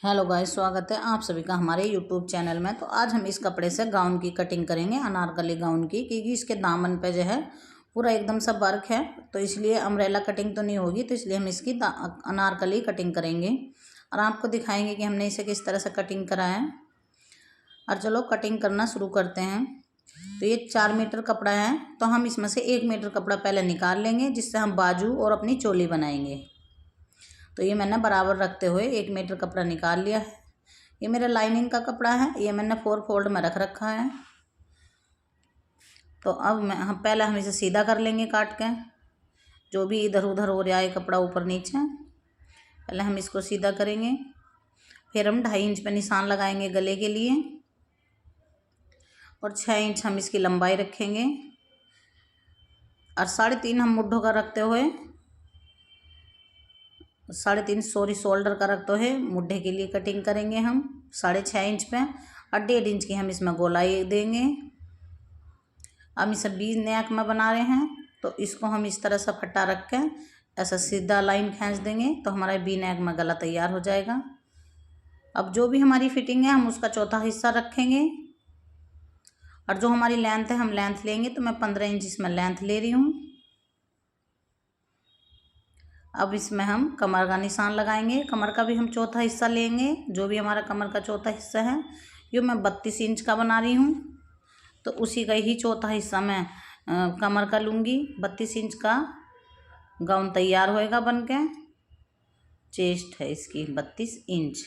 Hello guys, स्वागत है आप सभी का हमारे यूट्यूब चैनल में। तो आज हम इस कपड़े से गाउन की कटिंग करेंगे, अनारकली गाउन की, क्योंकि इसके दामन पे जो है पूरा एकदम सा वर्क है, तो इसलिए अम्ब्रेला कटिंग तो नहीं होगी, तो इसलिए हम इसकी अनारकली कटिंग करेंगे और आपको दिखाएंगे कि हमने इसे किस तरह से कटिंग करा है। और चलो कटिंग करना शुरू करते हैं। तो ये 4 मीटर कपड़ा है, तो हम इसमें से 1 मीटर कपड़ा पहले निकाल लेंगे, जिससे हम बाजू और अपनी चोली बनाएंगे। तो ये मैंने बराबर रखते हुए 1 मीटर कपड़ा निकाल लिया है। ये मेरा लाइनिंग का कपड़ा है, ये मैंने 4 फोल्ड में रख रखा है। तो अब पहले हम इसे सीधा कर लेंगे काट के, जो भी इधर उधर हो रहा है कपड़ा ऊपर नीचे, पहले हम इसको सीधा करेंगे। फिर हम 2.5 इंच पे निशान लगाएंगे गले के लिए और 6 इंच हम इसकी लंबाई रखेंगे और 3.5 हम मुड्ढों का रखते हुए 3.5 शोल्डर का रखते हुए मुड्ढे के लिए कटिंग करेंगे हम 6.5 इंच पे और 1.5 इंच की हम इसमें गोलाई देंगे। हम इसे बीच नेक में बना रहे हैं, तो इसको हम इस तरह से फट्टा रख के ऐसा सीधा लाइन खींच देंगे, तो हमारा बी नेक में गला तैयार हो जाएगा। अब जो भी हमारी फिटिंग है हम उसका चौथा हिस्सा रखेंगे और जो हमारी लेंथ है हम लेंथ लेंगे, तो मैं 15 इंच इसमें लेंथ ले रही हूँ। अब इसमें हम कमर का निशान लगाएंगे, कमर का भी हम चौथा हिस्सा लेंगे। जो भी हमारा कमर का चौथा हिस्सा है, ये मैं 32 इंच का बना रही हूँ, तो उसी का ही चौथा हिस्सा मैं कमर का लूँगी। 32 इंच का गाउन तैयार होएगा बन के। चेस्ट है इसकी 32 इंच।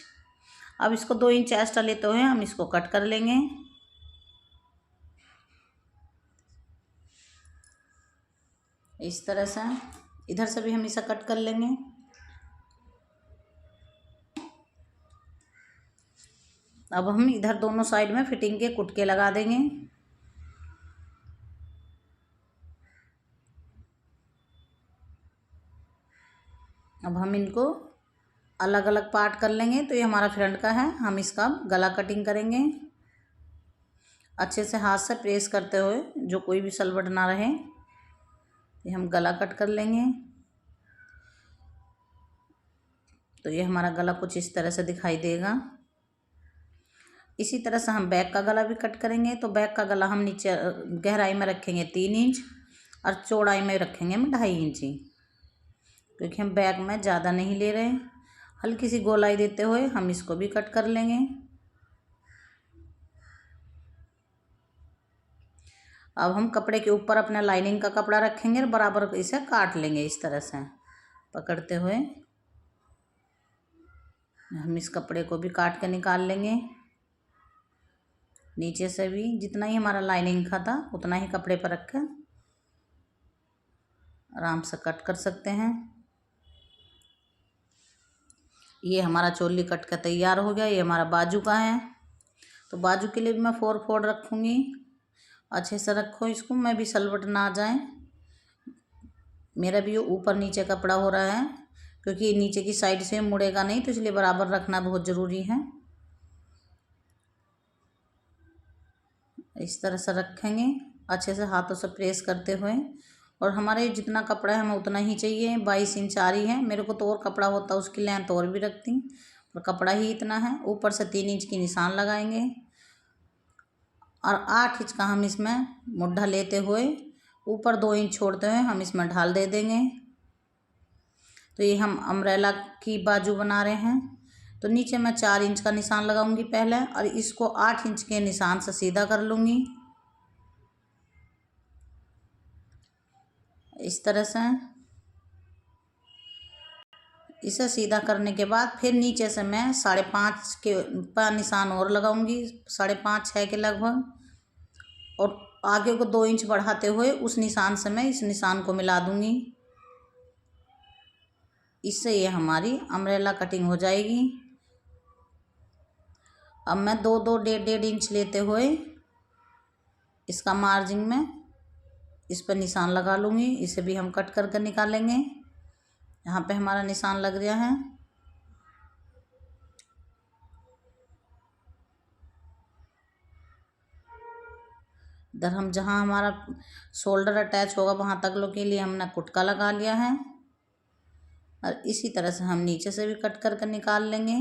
अब इसको 2 इंच एक्स्ट्रा लेते हुए हम इसको कट कर लेंगे। इस तरह से इधर से भी हम इसे कट कर लेंगे। अब हम इधर दोनों साइड में फिटिंग के कुटके लगा देंगे। अब हम इनको अलग अलग पार्ट कर लेंगे। तो ये हमारा फ्रंट का है, हम इसका गला कटिंग करेंगे। अच्छे से हाथ से प्रेस करते हुए, जो कोई भी सलवट ना रहे, ये हम गला कट कर लेंगे। तो ये हमारा गला कुछ इस तरह से दिखाई देगा। इसी तरह से हम बैक का गला भी कट करेंगे। तो बैक का गला हम नीचे गहराई में रखेंगे 3 इंच और चौड़ाई में रखेंगे हम 2.5 इंच, क्योंकि हम बैक में ज़्यादा नहीं ले रहे। हल्की सी गोलाई देते हुए हम इसको भी कट कर लेंगे। अब हम कपड़े के ऊपर अपना लाइनिंग का कपड़ा रखेंगे और बराबर इसे काट लेंगे। इस तरह से पकड़ते हुए हम इस कपड़े को भी काट के निकाल लेंगे। नीचे से भी जितना ही हमारा लाइनिंग का था उतना ही कपड़े पर रख कर आराम से कट कर सकते हैं। ये हमारा चोली कट का तैयार हो गया। ये हमारा बाजू का है, तो बाजू के लिए भी मैं 4 फोल्ड रखूँगी। अच्छे से रखो इसको, मैं भी सलवट ना आ जाए। मेरा भी ऊपर नीचे कपड़ा हो रहा है, क्योंकि नीचे की साइड से मुड़ेगा नहीं, तो इसलिए बराबर रखना बहुत ज़रूरी है। इस तरह से रखेंगे अच्छे से हाथों से प्रेस करते हुए। और हमारे जितना कपड़ा है हमें उतना ही चाहिए। 22 इंच आ रही है, मेरे को तो और कपड़ा होता उसकी लेंथ और भी रखती, पर कपड़ा ही इतना है। ऊपर से 3 इंच की निशान लगाएंगे और 8 इंच का हम इसमें मुड्ढा लेते हुए ऊपर 2 इंच छोड़ते हुए हम इसमें ढाल दे देंगे। तो ये हम अम्ब्रेला की बाजू बना रहे हैं। तो नीचे मैं 4 इंच का निशान लगाऊंगी पहले और इसको 8 इंच के निशान से सीधा कर लूँगी। इस तरह से इसे सीधा करने के बाद फिर नीचे से मैं 5.5 के पर निशान और लगाऊंगी, 5.5 6 के लगभग, और आगे को 2 इंच बढ़ाते हुए उस निशान से मैं इस निशान को मिला दूंगी। इससे ये हमारी अम्ब्रेला कटिंग हो जाएगी। अब मैं 2 1.5 इंच लेते हुए इसका मार्जिन में इस पर निशान लगा लूँगी। इसे भी हम कट कर निकालेंगे। यहाँ पे हमारा निशान लग गया है। इधर हम जहाँ हमारा शोल्डर अटैच होगा वहाँ तक लो के लिए हमने कुटका लगा लिया है, और इसी तरह से हम नीचे से भी कट कर निकाल लेंगे।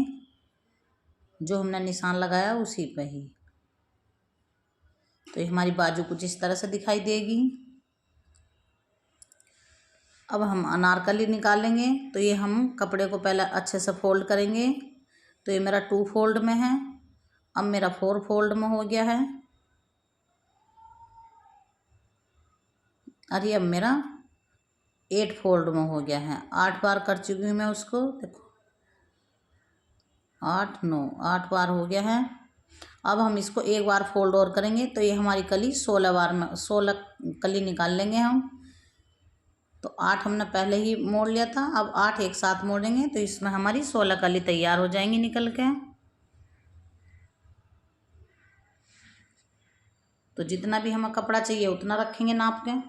जो हमने निशान लगाया उसी पे ही। तो ये हमारी बाजू कुछ इस तरह से दिखाई देगी। अब हम अनारकली निकालेंगे। तो ये हम कपड़े को पहले अच्छे से फोल्ड करेंगे। तो ये मेरा 2 फोल्ड में है, अब मेरा 4 फोल्ड में हो गया है, और ये अब मेरा 8 फोल्ड में हो गया है। 8 बार कर चुकी हूँ मैं उसको, देखो 8 9 8 बार हो गया है। अब हम इसको एक बार फोल्ड और करेंगे। तो ये हमारी कली 16 बार में 16 कली निकाल लेंगे हम। तो 8 हमने पहले ही मोड़ लिया था, अब 8 एक साथ मोड़ेंगे तो इसमें हमारी 16 कली तैयार हो जाएंगी निकल के। तो जितना भी हमें कपड़ा चाहिए उतना रखेंगे नाप के।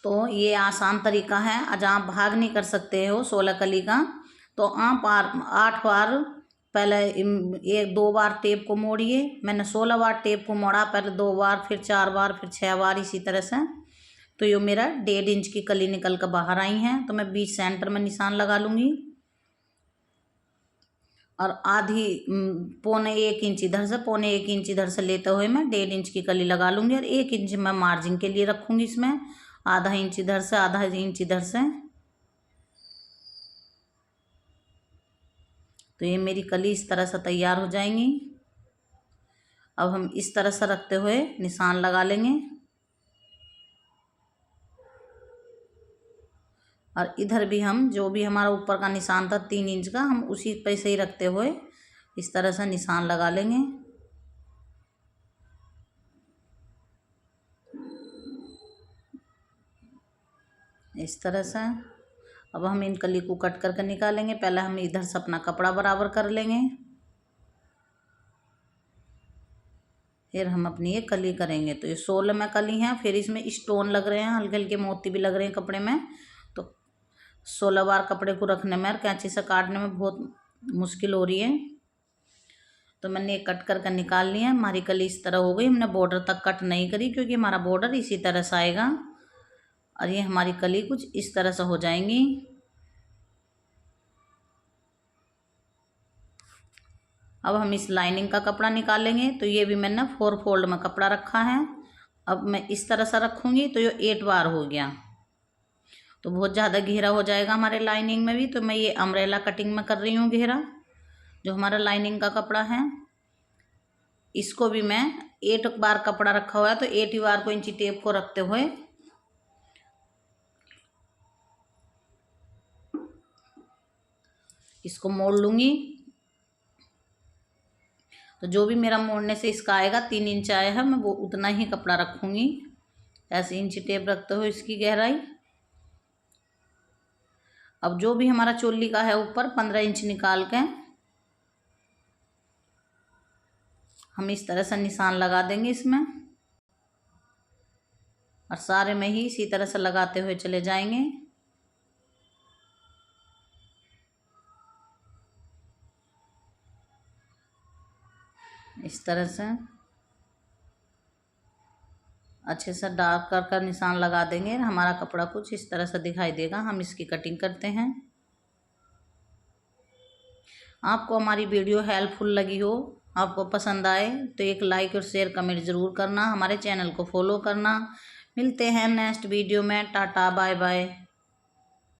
तो ये आसान तरीका है। आज आप भाग नहीं कर सकते हो 16 कली का, तो आप 8 बार पहले 1-2 बार टेप को मोड़िए। मैंने 16 बार टेप को मोड़ा, पहले 2 बार, फिर 4 बार, फिर 6 बार, इसी तरह से। तो ये मेरा 1.5 इंच की कली निकल कर बाहर आई हैं। तो मैं बीच सेंटर में निशान लगा लूँगी और आधी 1.25 इंच इधर से 1.25 इंच इधर से लेते हुए मैं 1.5 इंच की कली लगा लूँगी और 1 इंच मैं मार्जिन के लिए रखूँगी इसमें। आधा इंच इधर से, आधा इंच इधर से। तो ये मेरी कली इस तरह से तैयार हो जाएंगी। अब हम इस तरह से रखते हुए निशान लगा लेंगे और इधर भी हम जो भी हमारा ऊपर का निशान था 3 इंच का, हम उसी पे से ही रखते हुए इस तरह से निशान लगा लेंगे, इस तरह से। अब हम इन कली को कट करके निकालेंगे। पहले हम इधर से अपना कपड़ा बराबर कर लेंगे, फिर हम अपनी ये कली करेंगे। तो ये 16 में कली हैं, फिर इसमें स्टोन लग रहे हैं, हल्के हल्के मोती भी लग रहे हैं कपड़े में। तो 16 बार कपड़े को रखने में और कैंची से काटने में बहुत मुश्किल हो रही है। तो मैंने ये कट करके निकाल लिया। हमारी कली इस तरह हो गई। हमने बॉर्डर तक कट नहीं करी क्योंकि हमारा बॉर्डर इसी तरह से आएगा और ये हमारी कली कुछ इस तरह से हो जाएंगी। अब हम इस लाइनिंग का कपड़ा निकालेंगे। तो ये भी मैंने 4 फोल्ड में कपड़ा रखा है। अब मैं इस तरह से रखूँगी तो ये 8 बार हो गया, तो बहुत ज़्यादा घेरा हो जाएगा हमारे लाइनिंग में भी। तो मैं ये अम्ब्रेला कटिंग में कर रही हूँ घेरा, जो हमारा लाइनिंग का कपड़ा है। इसको भी मैं 8 बार कपड़ा रखा हुआ है, तो 8 बार को इंची टेप को रखते हुए इसको मोड़ लूँगी। तो जो भी मेरा मोड़ने से इसका आएगा 3 इंच आया है, मैं वो उतना ही कपड़ा रखूँगी। ऐसे इंची टेप रखते हुए इसकी गहराई। अब जो भी हमारा चोली का है ऊपर 15 इंच निकाल के हम इस तरह से निशान लगा देंगे इसमें और सारे में ही इसी तरह से लगाते हुए चले जाएंगे। इस तरह से अच्छे से डार्क कर निशान लगा देंगे। हमारा कपड़ा कुछ इस तरह से दिखाई देगा। हम इसकी कटिंग करते हैं। आपको हमारी वीडियो हेल्पफुल लगी हो, आपको पसंद आए तो एक लाइक और शेयर कमेंट ज़रूर करना। हमारे चैनल को फॉलो करना। मिलते हैं नेक्स्ट वीडियो में। Tata bye bye.